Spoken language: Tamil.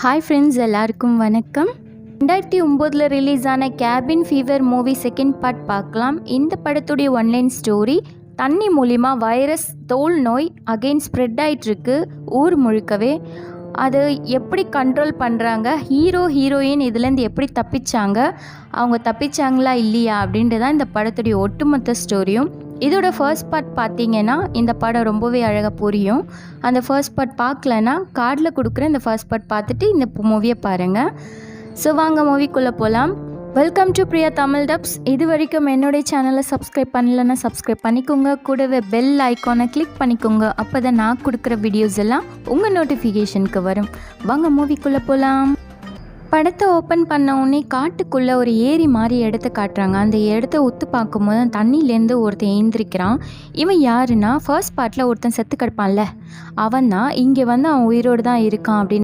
ஹாய் ஃப்ரெண்ட்ஸ், எல்லாருக்கும் வணக்கம். 2009 ரிலீஸ் ஆன cabin fever movie second part பார்க்கலாம். இந்த படத்துடைய ஒன்லைன் ஸ்டோரி, தண்ணி மூலிமா வைரஸ் தோல் நோய் அகெயின் ஸ்ப்ரெட் ஆகிட்டுருக்கு ஊர் முழுக்கவே. அது எப்படி கண்ட்ரோல் பண்ணுறாங்க, ஹீரோயின் இதுலேருந்து எப்படி தப்பிச்சாங்க, அவங்க தப்பிச்சாங்களா இல்லையா அப்படின்ட்டு தான் இந்த படத்துடைய ஒட்டுமொத்த ஸ்டோரியும். இதோட ஃபர்ஸ்ட் பார்ட் பார்த்தீங்கன்னா இந்த படம் ரொம்பவே அழகாக புரியும். அந்த ஃபர்ஸ்ட் பார்ட் பார்க்கலன்னா கார்டில் கொடுக்குற இந்த ஃபர்ஸ்ட் பார்ட் பார்த்துட்டு இந்த மூவியை பாருங்கள். ஸோ வாங்க மூவிக்குள்ளே போகலாம். Welcome to Priya Tamil dubs. இது வரைக்கும் என்னுடைய சேனலை சப்ஸ்கிரைப் பண்ணலன்னா சப்ஸ்கிரைப் பண்ணிக்கோங்க. கூடவே பெல் ஐக்கானை கிளிக் பண்ணிக்கோங்க. அப்போ தான் நான் கொடுக்குற வீடியோஸ் எல்லாம் உங்கள் நோட்டிஃபிகேஷனுக்கு வரும். வாங்க மூவிக்குள்ளே போகலாம். படத்தை ஓப்பன் பண்ண உடனே காட்டுக்குள்ளே ஒரு ஏரி மாதிரி இடத்த காட்டுறாங்க. அந்த இடத்த ஒத்து பார்க்கும்போது தண்ணியிலேருந்து ஒருத்தன் எழுந்திரிக்கிறான். இவன் யாருன்னா, ஃபர்ஸ்ட் பார்ட்டில் ஒருத்தன் செத்து கிடப்பான்ல, அவன் தான். இங்கே வந்து அவன் உயிரோடு தான் இருக்கான் அப்படின்னு